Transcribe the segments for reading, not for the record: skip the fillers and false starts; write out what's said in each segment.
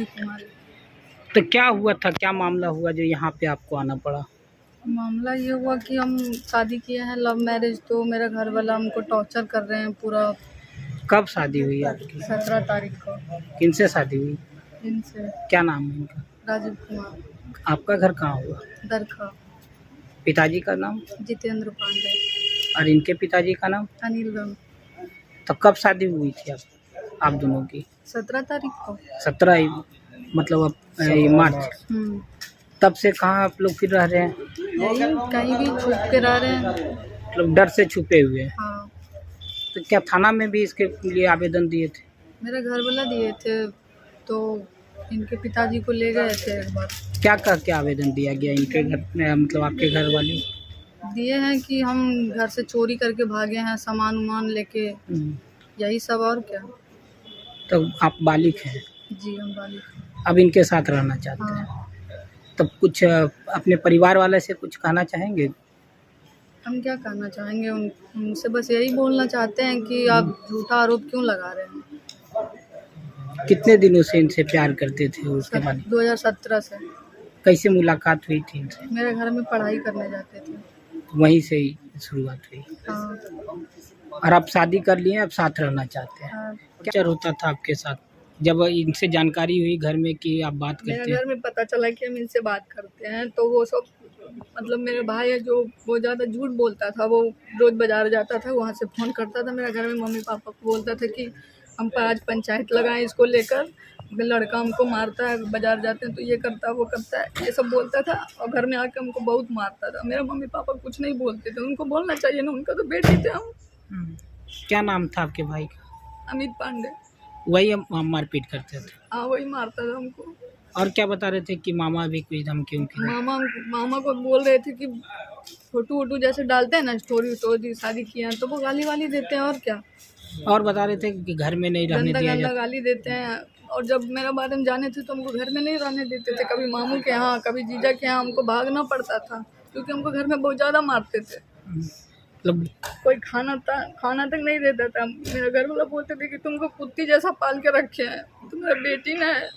राजीव कुमार। तो क्या हुआ था, क्या मामला हुआ जो यहाँ पे आपको आना पड़ा? मामला ये हुआ कि हम शादी किए हैं लव मैरिज, तो मेरा घर वाला हमको टॉर्चर कर रहे हैं पूरा। कब शादी हुई आपकी? 17 तारीख को। किनसे शादी हुई? इनसे। क्या नाम है इनका? राजीव कुमार। आपका घर कहाँ हुआ? दरखा। पिताजी का नाम? जितेंद्र पांडे। और इनके पिताजी का नाम? अनिल गम। तो कब शादी हुई थी आप दोनों की? 17 तारीख को। 17 मतलब ये मार्च। तब से कहाँ आप लोग फिर रह रहे हैं? यही कहीं भी छुप के रह रहे हैं। मतलब डर से छुपे हुए हैं। हाँ। तो क्या थाना में भी इसके लिए आवेदन दिए थे? मेरे घर वाला दिए थे, तो इनके पिताजी को ले गए थे एक बार। क्या कह के आवेदन दिया गया इनके घर में, मतलब आपके घर वाले? दिए हैं कि हम घर से चोरी करके भागे हैं, सामान उमान लेके, यही सब और क्या। तो आप बालिग हैं? जी हम बालिग हैं। अब इनके साथ रहना चाहते हैं? हाँ। तब कुछ अपने परिवार वाले से कुछ कहना चाहेंगे? हम क्या कहना चाहेंगे, उनसे बस यही बोलना चाहते हैं कि आप झूठा आरोप क्यों लगा रहे हैं। कितने दिनों से इनसे प्यार करते थे उसके बाद? 2017 से। कैसे मुलाकात हुई थी इनसे? मेरे घर में पढ़ाई करने जाते थे। वहीं से ही शुरुआत हुई? हाँ। और आप शादी कर लिए, अब साथ रहना चाहते हैं? हाँ। क्या होता था आपके साथ जब इनसे जानकारी हुई घर में कि आप बात करते मेरे हैं? घर में पता चला कि हम इनसे बात करते हैं, तो वो सब मतलब मेरे भाई है जो वो ज़्यादा झूठ बोलता था। वो रोज़ बाज़ार जाता था, वहाँ से फ़ोन करता था मेरे घर में, मम्मी पापा को बोलता था कि हम पर आज पंचायत लगाएं इसको लेकर, लड़का हमको मारता है, बाज़ार जाते हैं तो ये करता है वो करता है, ये सब बोलता था। और घर में आके हमको बहुत मारता था। मेरे मम्मी पापा कुछ नहीं बोलते थे, उनको बोलना चाहिए ना, उनका तो बेटी थे हम। क्या नाम था आपके भाई का? अमित पांडे। वही हम मारपीट करते थे? हाँ वही मारता था हमको। और क्या बता रहे थे कि मामा भी कुछ धमकी उनकी? मामा को बोल रहे थे कि फोटो वोटो जैसे डालते हैं ना, स्टोरी शादी किए हैं, तो वो गाली वाली देते हैं और क्या। और बता रहे थे कि घर में नहीं रहने दिया गंदा गाली देते हैं। और जब मेरा बारे में जाने थे तो हमको घर में नहीं रहने देते थे। कभी मामू के यहाँ, कभी जीजा के यहाँ हमको भागना पड़ता था, क्योंकि हमको घर में बहुत ज़्यादा मारते थे। मतलब कोई खाना तक नहीं देता था। मेरा घर वाला बोलते थे कि तुमको कुत्ती जैसा पाल के रखे हैं, तुम्हारा बेटी ना है।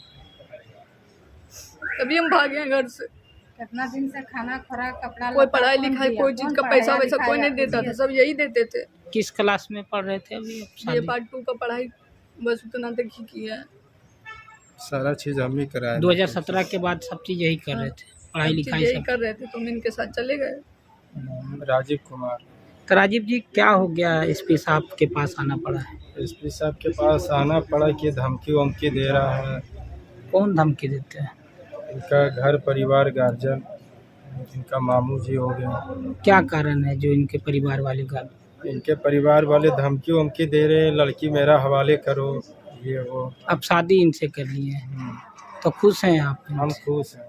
तभी हम भागे हैं घर से। कितना दिन से खाना खुराक कपड़ा, कोई पढ़ाई लिखाई कोई चीज़ का पैसा वैसा कोई नहीं देता था, सब यही देते थे। किस क्लास में पढ़ रहे थे अभी? ये पार्ट 2 का पढ़ाई बस उतना तक ही किया है। सारा चीज़ हम ही कराए। 2017 के बाद सब चीज़ यही कर रहे थे, पढ़ाई लिखाई यही सब कर रहे थे, तो हम इनके साथ चले गए। राजीव कुमार। तो राजीव जी क्या हो गया, एसपी साहब के पास आना पड़ा है? एसपी साहब के पास आना पड़ा कि धमकी वमकी दे रहा है। कौन धमकी देते हैं? इनका घर परिवार गार्जियन, इनका मामू जी हो गया। क्या कारण है जो इनके परिवार वाले का? इनके परिवार वाले धमकी वमकी दे रहे हैं, लड़की मेरा हवाले करो, ये वो। अब शादी इनसे कर लिए हैं तो खुश हैं आप? हम खुश हैं।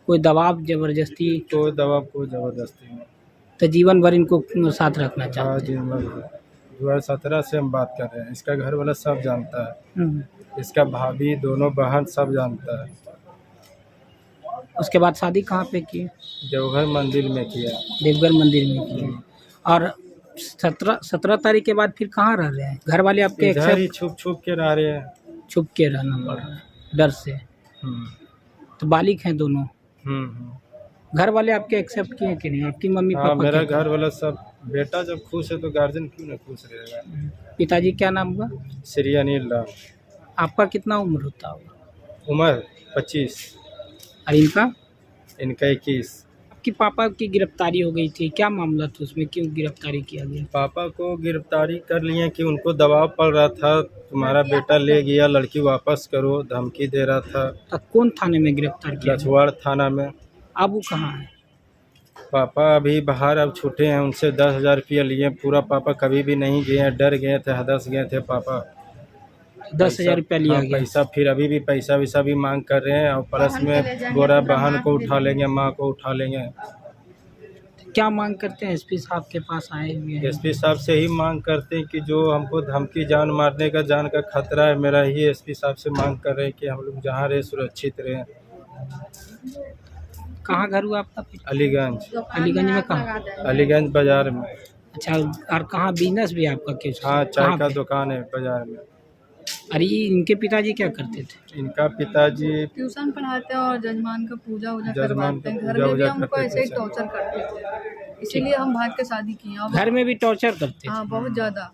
कोई दबाव जबरदस्ती? कोई दबाव कोई ज़बरदस्ती नहीं। तो जीवन भर इनको साथ रखना चाहते हैं? 2017 से हम बात कर रहे हैं। इसका घर वाला सब जानता है, हम्म। इसका भाभी, दोनों बहन सब जानता है। उसके बाद शादी कहाँ पे की? देवघर मंदिर में किया। देवघर मंदिर में की। और 17 तारीख के बाद फिर कहाँ रह रहे हैं? घर वाले आपके इधर ही छुप छुप के रह रहे हैं। छुप के रहना पड़ रहा है डर से? तो बालिग हैं दोनों? घर वाले आपके एक्सेप्ट किए कि नहीं? आपकी मम्मी हाँ, पापा? मेरा घर वाला सब। बेटा जब खुश है तो गार्जियन क्यों ना खुश रहेगा। पिताजी क्या नाम हुआ? श्री अनिल राम। आपका कितना उम्र होता होगा? उम्र 25। और इनका? इनका 21। आपकी पापा की गिरफ्तारी हो गई थी, क्या मामला था उसमें, क्यों गिरफ्तारी किया गया? पापा को गिरफ्तारी कर लिए कि उनको दबाव पड़ रहा था, तुम्हारा बेटा ले गया, लड़की वापस करो, धमकी दे रहा था। तो कौन थाने में गिरफ्तार किया? लछवाड़ थाना में। अब वो कहाँ है? पापा अभी बाहर अब छूटे हैं, उनसे 10,000 रुपया लिए। पूरा पापा कभी भी नहीं गए हैं, डर गए थे, हदस गए थे पापा। 10,000 रुपया लिया हाँ, गया? पैसा फिर अभी भी पैसा वैसा भी मांग कर रहे हैं। और प्लस में गोरा बहन को उठा लेंगे, माँ को उठा लेंगे। क्या मांग करते हैं? एसपी साहब के पास आए हुए हैं? एसपी साहब से ही मांग करते हैं कि जो हमको धमकी, जान मारने का, जान का खतरा है मेरा, ही एसपी साहब से मांग कर रहे हैं कि हम लोग जहाँ रहे सुरक्षित रहें। कहाँ घर हुआ आपका? अलीगंज। अलीगंज में कहाँ? अलीगंज बाजार में। अच्छा, और कहाँ बिजनेस भी आपका? किस? हाँ, चाय का दुकान है बाजार में। और ये इनके पिताजी क्या करते थे? इनका पिताजी ट्यूशन पढ़ाते हैं और जजमान का पूजा वूजा जजमान करवाते हैं। का घर पूजा में भी वूजा हमको करते ऐसे ही थे। टॉर्चर करते थे, इसीलिए हम भाग के शादी किए। अब घर में भी टॉर्चर करते थे? हाँ, बहुत ज़्यादा।